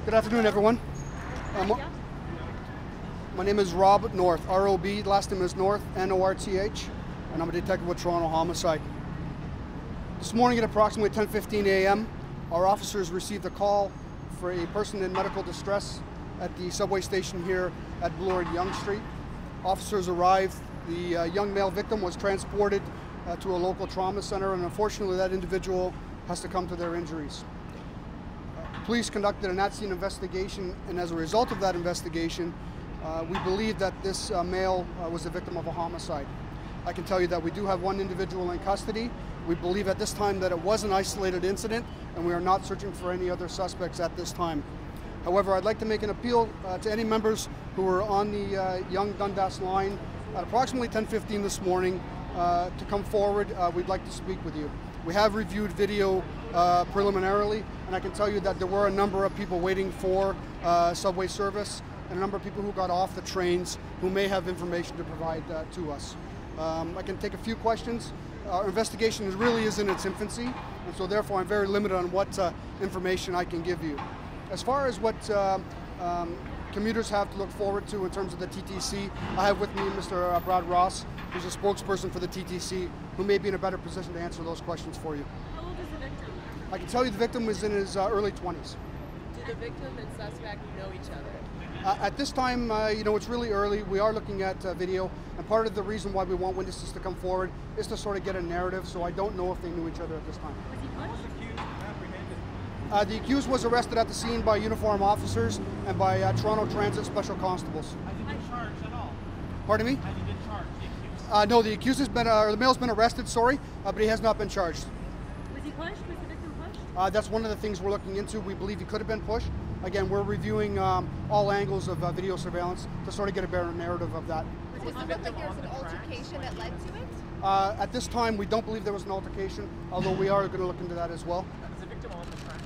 Good afternoon, everyone. My name is Rob North, R-O-B, last name is North, N-O-R-T-H, and I'm a detective with Toronto Homicide. This morning at approximately 10:15 a.m., our officers received a call for a person in medical distress at the subway station here at Bloor and Yonge Street. Officers arrived. The young male victim was transported to a local trauma center, and unfortunately that individual has succumbed to their injuries. Police conducted an at-scene investigation, and as a result of that investigation, we believe that this male was the victim of a homicide. I can tell you that we do have one individual in custody. We believe at this time that it was an isolated incident, and we are not searching for any other suspects at this time. However, I'd like to make an appeal to any members who were on the Yonge-Dundas line at approximately 10:15 this morning to come forward. We'd like to speak with you. We have reviewed video preliminarily, and I can tell you that there were a number of people waiting for subway service and a number of people who got off the trains who may have information to provide to us. I can take a few questions. Our investigation really is in its infancy, and so therefore I'm very limited on what information I can give you. As far as what commuters have to look forward to in terms of the TTC, I have with me Mr. Brad Ross, who's a spokesperson for the TTC, who may be in a better position to answer those questions for you. How old is the victim? I can tell you the victim was in his early 20s. Do the victim and suspect know each other? At this time, it's really early. We are looking at video, and part of the reason why we want witnesses to come forward is to sort of get a narrative, so I don't know if they knew each other at this time. Was he punched? The accused was arrested at the scene by uniformed officers and by Toronto Transit Special Constables. Has he been charged at all? Pardon me? Has he been charged, the accused? No, the accused has been, the male's been arrested, but he has not been charged. Was he pushed? Was the victim pushed? That's one of the things we're looking into. We believe he could have been pushed. Again, we're reviewing all angles of video surveillance to sort of get a better narrative of that. Does it look like there was an altercation that led to it? At this time, we don't believe there was an altercation, although we are going to look into that as well. Is the victim on the track?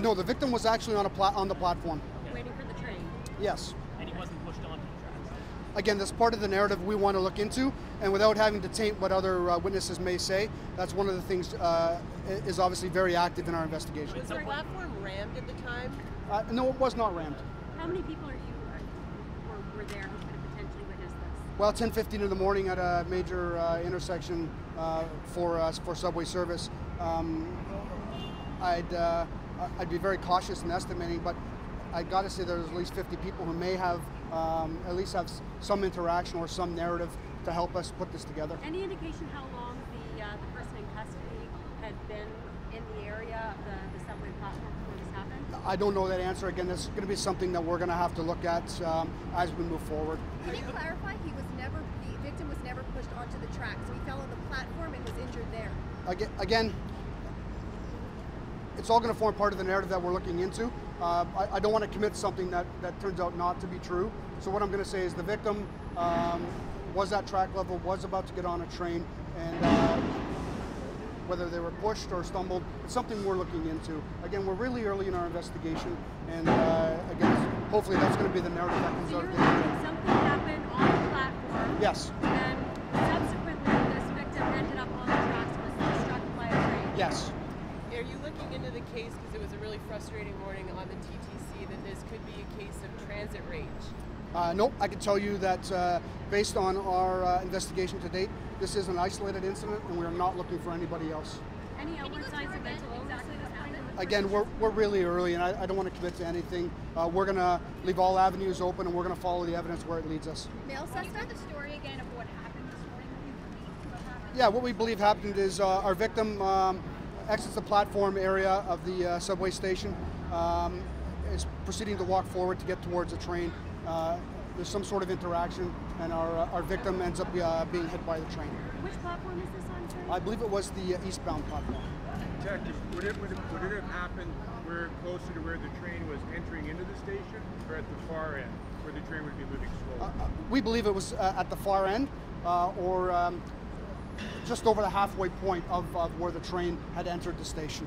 No, the victim was actually on the platform. Waiting for the train? Yes. And he wasn't pushed onto the tracks? Again, that's part of the narrative we want to look into, and without having to taint what other witnesses may say, that's one of the things is obviously very active in our investigation. Was the platform rammed at the time? No, it was not rammed. How many people were there who could have potentially witnessed this? Well, 10:15 in the morning at a major intersection for subway service. I'd be very cautious in estimating, but I got to say there's at least 50 people who may have at least have some interaction or some narrative to help us put this together. Any indication how long the person in custody had been in the area of the subway platform before this happened? I don't know that answer. Again, this is going to be something that we're going to have to look at as we move forward. Can you clarify? The victim was never pushed onto the track, so he fell on the platform and was injured there. Again, it's all going to form part of the narrative that we're looking into. I don't want to commit something that turns out not to be true. So what I'm going to say is the victim was at track level, was about to get on a train, and whether they were pushed or stumbled, it's something we're looking into. Again, we're really early in our investigation, and again, hopefully that's going to be the narrative that comes So out you're of the saying something happened on the platform? Yes. And subsequently this victim ended up on the tracks and was struck by a train? Yes. Are you looking into the case because it was a really frustrating morning on the TTC that this could be a case of transit rage? Nope, I can tell you that based on our investigation to date, this is an isolated incident and we are not looking for anybody else. Any outward signs of mental illness that this happened? Again, we're really early and I don't want to commit to anything. We're going to leave all avenues open and we're going to follow the evidence where it leads us. Male suspect? Can you tell the story again of what happened this morning? What happened? Yeah, what we believe happened is our victim exits the platform area of the subway station, is proceeding to walk forward to get towards a train. There's some sort of interaction, and our victim ends up being hit by the train. Which platform is this on, sir? I believe it was the eastbound platform. Detective, would it have happened where closer to where the train was entering into the station, or at the far end, where the train would be moving slowly? We believe it was at the far end, or just over the halfway point of where the train had entered the station.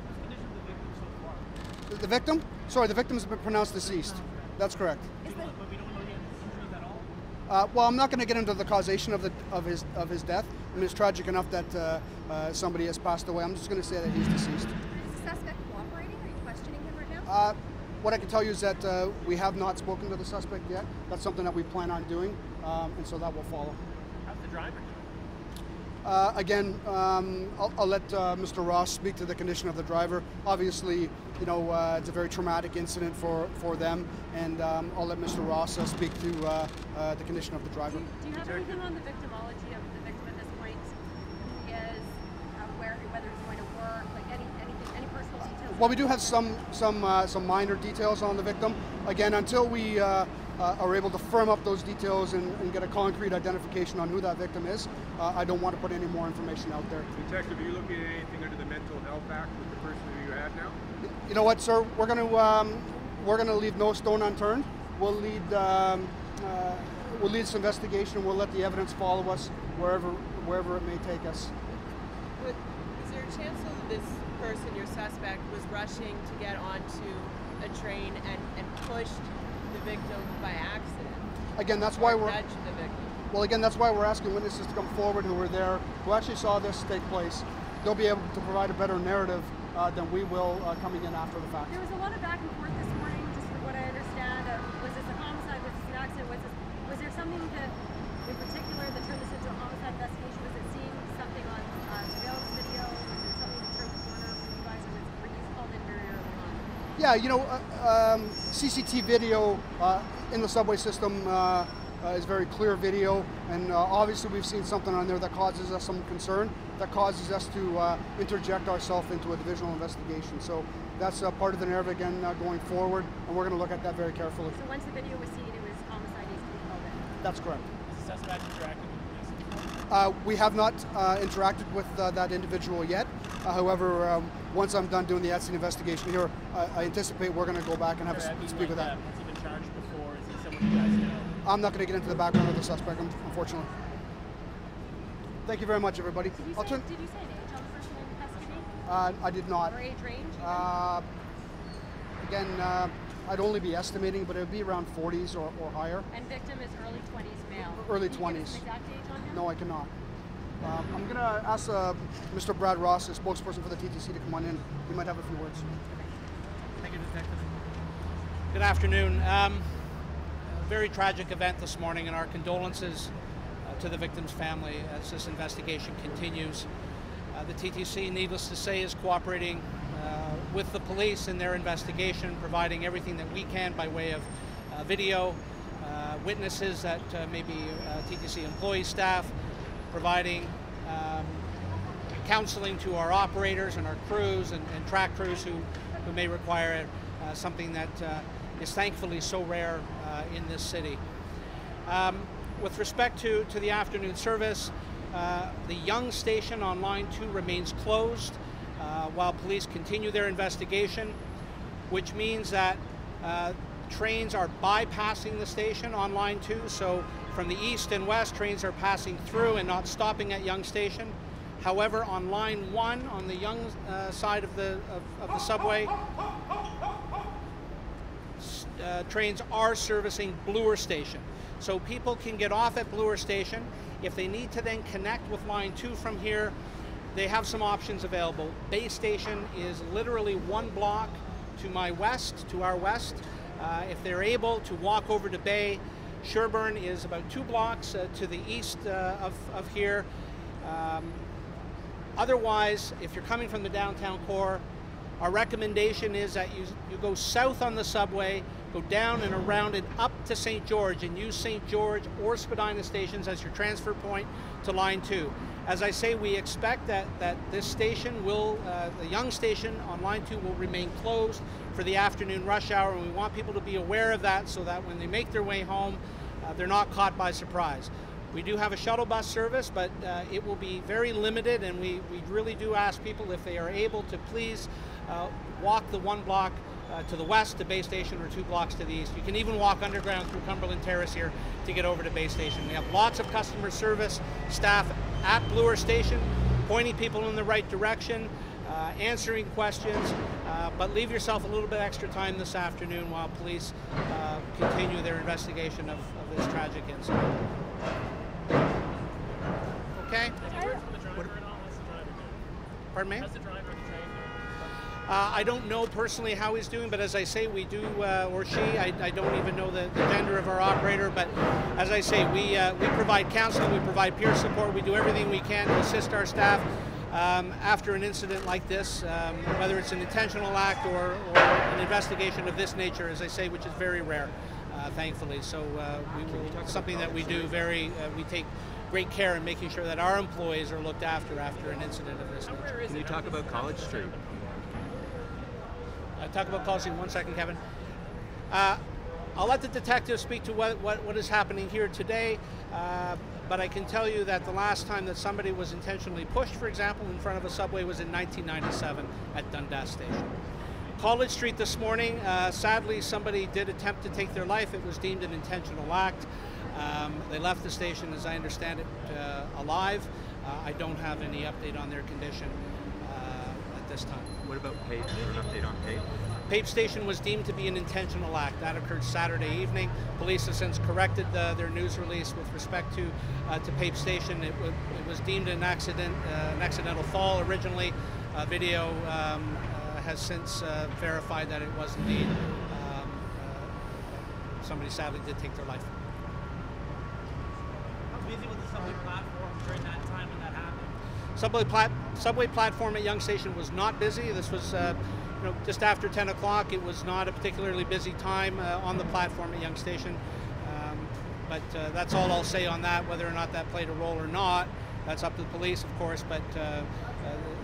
The victim? Sorry, the victim has been pronounced deceased. That's correct. But we don't know the injuries at all? Well, I'm not going to get into the causation of his death. I mean, it's tragic enough that somebody has passed away. I'm just going to say that he's deceased. Is the suspect cooperating? Are you questioning him right now? What I can tell you is that we have not spoken to the suspect yet. That's something that we plan on doing, and so that will follow. How's the driver doing? Again, I'll let Mr. Ross speak to the condition of the driver. Obviously, you know, it's a very traumatic incident for them, and I'll let Mr. Ross speak to the condition of the driver. Do you have anything on the victimology of the victim at this point? Who he is, whether he's going to work, like any personal details? Well, we do have some minor details on the victim. Again, until we are able to firm up those details and get a concrete identification on who that victim is, I don't want to put any more information out there. Detective, are you looking at anything under the Mental Health Act with the person who you have now? You know what, sir? We're going to leave no stone unturned. We'll lead this investigation. We'll let the evidence follow us wherever it may take us. Is there a chance that this person, your suspect, was rushing to get onto a train and pushed the victim by accident? Again, that's why we're nudged the victim. Well, again, that's why we're asking witnesses to come forward who were there, who actually saw this take place. They'll be able to provide a better narrative than we will coming in after the fact. There was a lot of back and forth this morning, just from what I understand. Was this a homicide? Was this an accident? Was there something that, in particular, that turned this into a homicide investigation? Was it seeing something on surveillance video? Was it something that turned the corner for you guys, or were you called in very early on? Yeah, you know, CCTV video in the subway system is very clear video, and obviously we've seen something on there that causes us some concern, that causes us to interject ourselves into a divisional investigation. So that's part of the narrative again going forward, and we're going to look at that very carefully. So once the video was seen, it was homicide needs to be called in? That's correct. Is the suspect interacting with the police? We have not interacted with that individual yet. However, once I'm done doing the at-scene investigation here, I anticipate we're going to go back and have a speak with that. Has he been charged before? Is he someone you guys know? I'm not going to get into the background of the suspect, unfortunately. Thank you very much, everybody. Did you say an age on the person in custody? I did not. Or age range? Again, I'd only be estimating, but it would be around 40s or higher. And victim is early 20s male. Early Can you give 20s. us an exact age on him? No, I cannot. I'm going to ask Mr. Brad Ross, the spokesperson for the TTC, to come on in. He might have a few words. Thank you, Detective. Good afternoon. A very tragic event this morning, and our condolences to the victim's family as this investigation continues. The TTC, needless to say, is cooperating with the police in their investigation, providing everything that we can by way of video, witnesses that may be TTC employee staff, providing counseling to our operators and our crews and track crews who may require it, something that is thankfully so rare in this city. With respect to the afternoon service, the Yonge station on line 2 remains closed while police continue their investigation, which means that trains are bypassing the station on line 2. So from the east and west, trains are passing through and not stopping at Yonge station. However, on line 1, on the Yonge side of the subway, trains are servicing Bloor station. So people can get off at Bloor station. If they need to then connect with line 2 from here, they have some options available. Bay station is literally 1 block to my west, to our west. If they're able to walk over to Bay, Sherbourne is about 2 blocks to the east of here. Otherwise, if you're coming from the downtown core, our recommendation is that you go south on the subway, go down and around and up to St. George, and use St. George or Spadina stations as your transfer point to line 2. As I say, we expect that this station will, the Yonge station on line 2 will remain closed for the afternoon rush hour, and we want people to be aware of that so that when they make their way home, they're not caught by surprise. We do have a shuttle bus service, but it will be very limited, and we really do ask people, if they are able, to please walk the 1 block to the west to Bay Station, or 2 blocks to the east. You can even walk underground through Cumberland Terrace here to get over to Bay Station. We have lots of customer service staff at Bloor Station, pointing people in the right direction, answering questions, but leave yourself a little bit extra time this afternoon while police continue their investigation of this tragic incident. Okay? Have you heard from the driver at all? What's the driver doing? Pardon me? How's the driver of the train I don't know personally how he's doing, but as I say, we do, or she, I don't even know the gender of our operator, but as I say, we provide counseling, we provide peer support, we do everything we can to assist our staff after an incident like this, whether it's an intentional act or an investigation of this nature, as I say, which is very rare, thankfully. So it's something that we do we take great care in making sure that our employees are looked after an incident of this nature. Can you talk about College Street? Talk about College Street, 1 second, Kevin. I'll let the detective speak to what is happening here today, but I can tell you that the last time that somebody was intentionally pushed, for example, in front of a subway was in 1997 at Dundas Station. College Street this morning, sadly somebody did attempt to take their life. It was deemed an intentional act. They left the station, as I understand it, alive. I don't have any update on their condition at this time. What about Pape? Is there an update on Pape? Pape Station was deemed to be an intentional act. That occurred Saturday evening. Police have since corrected their news release with respect to Pape Station. It was deemed an accidental fall originally. Video has since verified that it was indeed somebody sadly did take their life. How busy was the subway platform during that time when that happened? Subway platform at Yonge Station was not busy. This was just after 10 o'clock. It was not a particularly busy time on the platform at Yonge Station. But that's all I'll say on that. Whether or not that played a role or not, that's up to the police, of course. But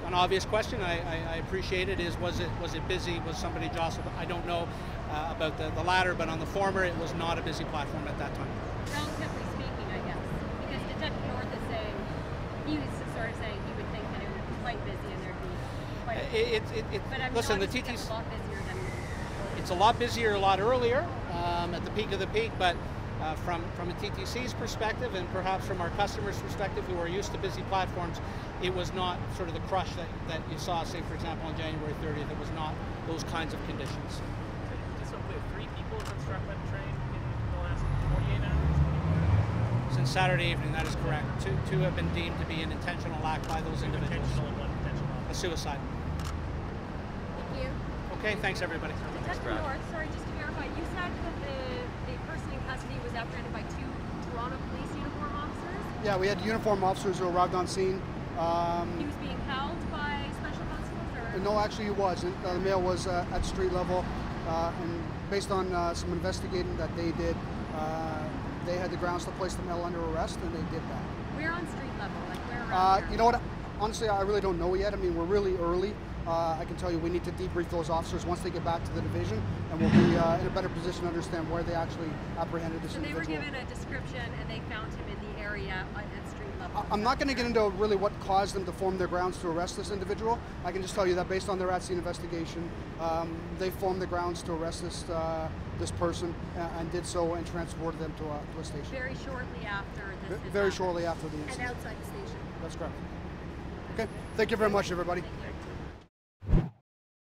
an obvious question, I appreciate it, is was it busy? Was somebody jostled? I don't know about the latter, but on the former, it was not a busy platform at that time. Relatively speaking, I guess, because Detective North is saying, he was sort of saying he would think that it would be quite busy and there'd be quite but I mean, listen, the obviously TTC, that's a lot busier than it's a lot busier a lot earlier at the peak of the peak, but from a TTC's perspective and perhaps from our customers' perspective who are used to busy platforms, it was not sort of the crush that you saw, say, for example, on January 30th. It was not those kinds of conditions. Just so clear, 3 people have been struck by the train in the last 48 hours? Since Saturday evening, that is correct. Two have been deemed to be an intentional act by those individuals. Intentional and 1 intentional. A suicide. Thank you. Okay, thanks everybody. Detective North, sorry, just to verify, you said that the person in custody was apprehended by 2 Toronto police uniform officers? Yeah, we had uniform officers who arrived on scene. He was being held by special constables, or? No, actually he wasn't. The male was at street level, and based on some investigating that they did, they had the grounds to place the male under arrest, and they did that. We're on street level, like where around here? You know what? Honestly, I really don't know yet. I mean, we're really early. I can tell you we need to debrief those officers once they get back to the division, and we'll be in a better position to understand where they actually apprehended this So they individual. were given a description and they found him in the area at street level. I'm not going to get into really what caused them to form their grounds to arrest this individual. I can just tell you that based on their at-scene investigation, they formed the grounds to arrest this person and did so and transported them to a station. Very shortly after this Very shortly after the And incident. outside the station. That's correct. Okay. Thank you very much, everybody. Thank you.